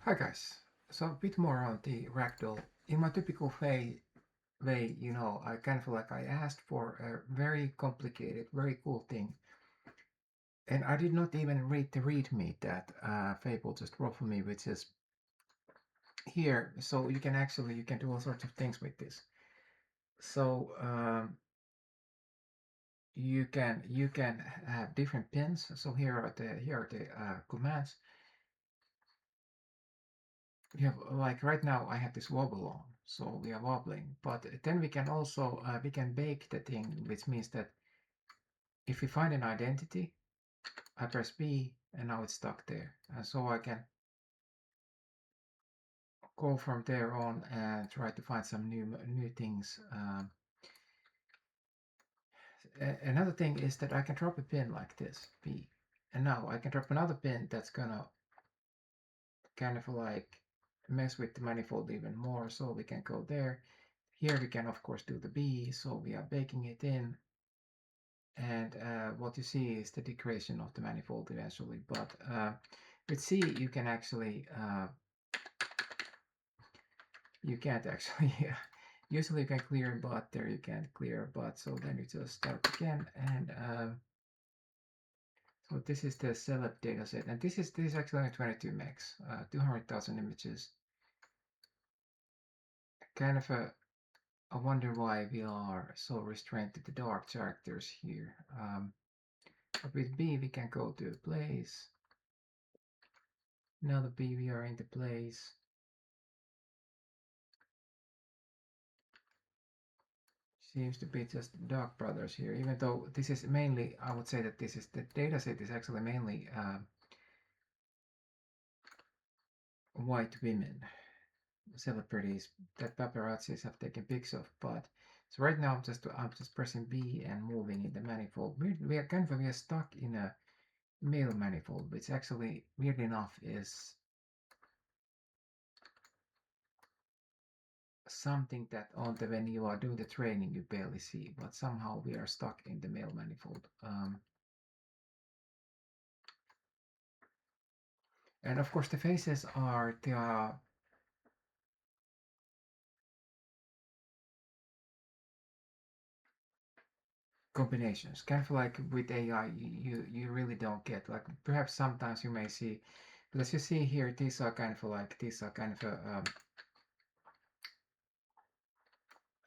Hi guys. So a bit more on the ragdoll. In my typical way, I kind of like I asked for a very complicated, very cool thing, and I did not even read the readme that Fable just wrote for me, which is here. So you can do all sorts of things with this. So you can have different pins. So here are the commands. We have like right now I have this wobble on, so we are wobbling. But then we can also we can bake the thing, which means that if we find an identity, I press B and now it's stuck there, and so I can go from there on and try to find some new things. Another thing is that I can drop a pin like this, B, and now I can drop another pin that's gonna kind of like mess with the manifold even more. So we can go there. Here we can of course do the B, so we are baking it in, and what you see is the degradation of the manifold eventually. But with C you can actually you can't actually usually you can clear, but there you can't clear, but so then you just start again. And so this is the celeb dataset, and this is actually only 22 megs, 200,000 images. Kind of a I wonder why we are so restrained to the dark characters here. But with B we can go to place. Now the B we are in the place. Seems to be just Dark Brothers here, even though this is mainly, I would say that this is the dataset is actually mainly white women, celebrities that paparazzis have taken pics of. But so right now I'm just pressing B and moving in the manifold. We are stuck in a male manifold, which actually weirdly enough is something that on the when you are doing the training you barely see, but somehow we are stuck in the male manifold. And of course the faces are the combinations. Kind of like with AI, you really don't get like perhaps sometimes you may see, but as you see here, these are kind of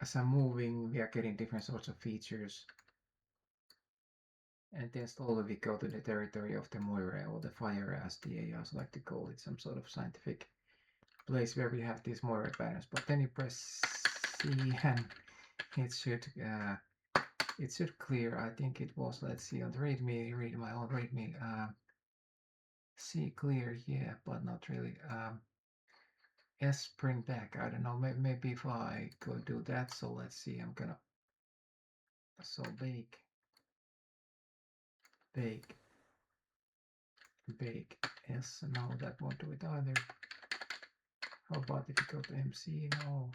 as I'm moving, we are getting different sorts of features, and then slowly we go to the territory of the Moira or the fire, as the AIs like to call it, some sort of scientific place where we have these Moira patterns. But then you press C and it should uh, it should clear. I think it was. Let's see on the readme. Read my own readme. See clear, yeah, but not really. S bring back. I don't know. Maybe if I go do that. So let's see. I'm gonna so bake, bake. S. No, that won't do it either. How about if you go to MC? No,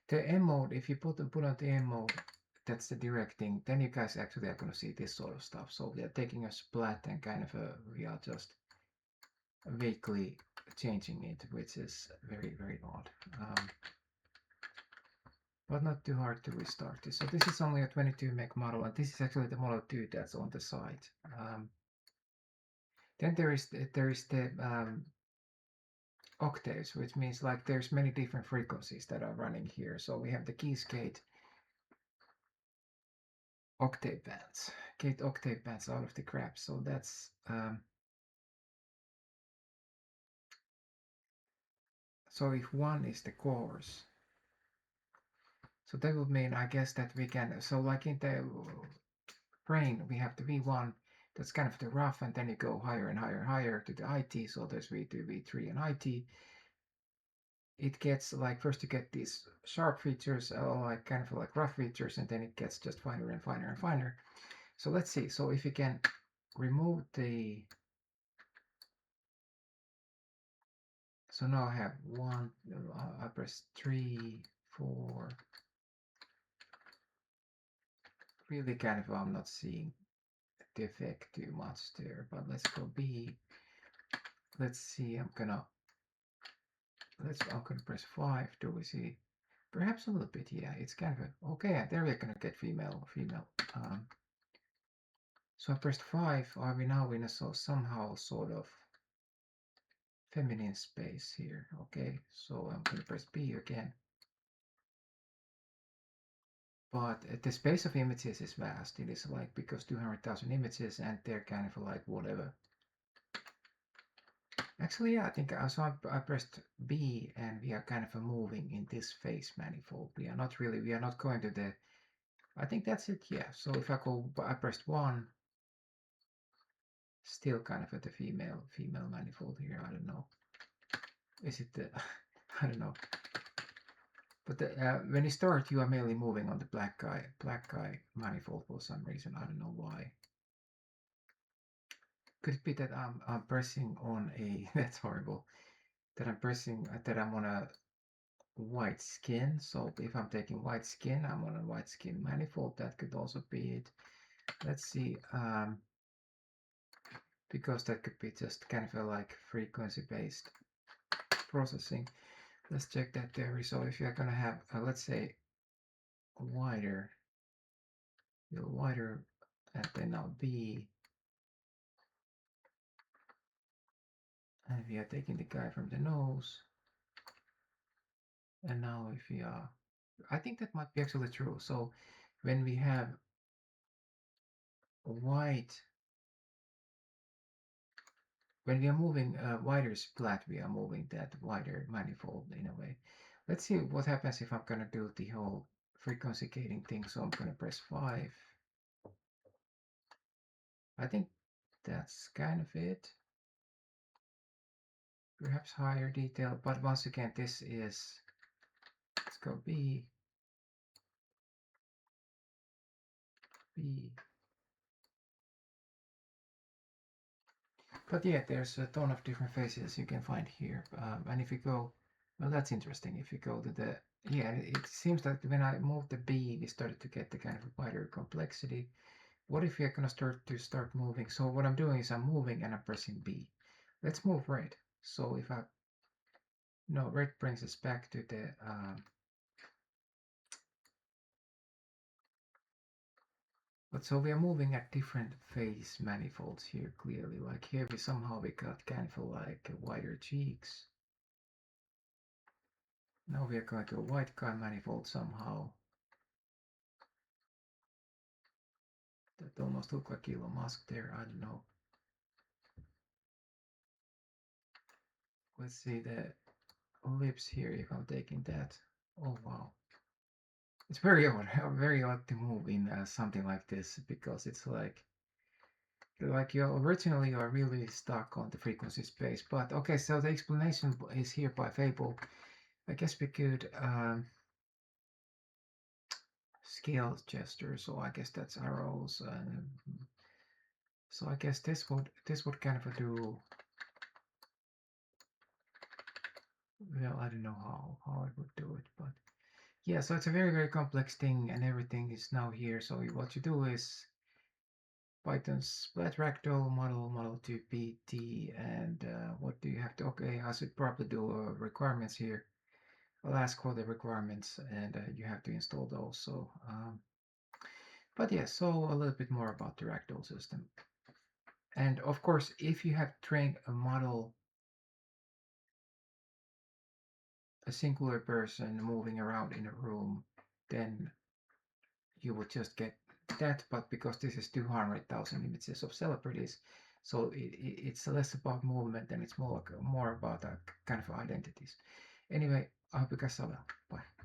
the M mode. If you put on the M mode, that's the directing. Then you guys actually are gonna see this sort of stuff. So we are taking a splat and kind of we are just vaguely changing it, which is very odd. But not too hard to restart this. So this is only a 22 meg model, and this is actually the Model 2 that's on the site. Then there is the octaves, which means like there's many different frequencies that are running here. So we have the Keyscape octave bands, gate octave bands out of the crap. So that's so if one is the coarse, so that would mean I guess that we can. So like in the brain, we have the V1, that's kind of the rough, and then you go higher and higher and higher to the IT. So there's V2, V3, and IT. It gets like first you get these sharp features, like kind of like rough features, and then it gets just finer and finer and finer. So let's see. So if you can remove the, so now I have one, I press 3, 4. Really kind of I'm not seeing the effect too much there, but let's go B. Let's see. I'm gonna I'm gonna press 5. Do we see? Perhaps a little bit, yeah. It's kind of a, okay. There we're gonna get female. Um, so I pressed 5. Are we now in a somehow sort of feminine space here? Okay, so I'm gonna press B again. But the space of images is vast. It is like because 200,000 images and they're kind of like whatever. Actually, yeah, I think so. I pressed B and we are kind of moving in this phase manifold. We are not going to the. I think that's it. Yeah. So if I go, I pressed 1. Still kind of at the female manifold here. I don't know. Is it the? I don't know. But when you start, you are mainly moving on the black guy manifold for some reason. I don't know why. Could it be that I'm pressing on a? That's horrible. That I'm pressing that I'm on a white skin. So if I'm taking white skin, I'm on a white skin manifold. That could also be it. Let's see. Because that could be just kind of a like frequency based processing. Let's check that theory. So if you're gonna have, let's say, wider, wider, and then now B, and we are taking the guy from the nose, and now if we are, I think that might be actually true. So when we have white, when we are moving a wider splat, we are moving that wider manifold in a way. Let's see what happens if I'm gonna do the whole frequency gating thing. So I'm gonna press 5. I think that's kind of it. Perhaps higher detail, but once again, this is, let's go B, B. But yeah, there's a ton of different faces you can find here. And if you go, well, that's interesting. If you go to the, yeah, it seems that when I moved the B, we started to get the kind of wider complexity. What if we're gonna start moving? So what I'm doing is I'm moving and I'm pressing B. Let's move red. So if I, no, red brings us back to the, but so we are moving at different phase manifolds here clearly. Like here we got kind of like wider cheeks. Now we are going to a white guy manifold somehow. That almost looked like Elon Musk there, I don't know. Let's see the lips here if I'm taking that. Oh wow. It's very odd, very odd to move in something like this because it's like you originally are really stuck on the frequency space. But okay, so the explanation is here by Fable. I guess we could scale gesture, so I guess that's arrows. So I guess this would kind of do. Well, I don't know how I would do it, but yeah. So it's a very complex thing, and everything is now here. So what you do is Python's splat ragdoll model 2 PT, and what do you have to? Okay, I should probably do requirements here. I'll ask for the requirements, and you have to install those. So, but yeah, so a little bit more about the ragdoll system. And of course, if you have trained a model, a singular person moving around in a room, then you would just get that. But because this is 200,000 images of celebrities, so it's less about movement and it's more about kind of identities. Anyway, I hope you guys saw well. Bye.